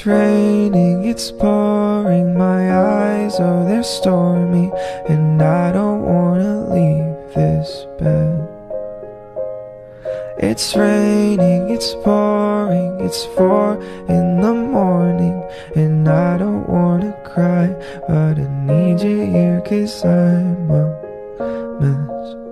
It's raining, it's pouring, my eyes, oh they're stormy, and I don't wanna leave this bed. It's raining, it's pouring, it's 4 in the morning, and I don't wanna cry, but I need you here 'cause I'm a mess.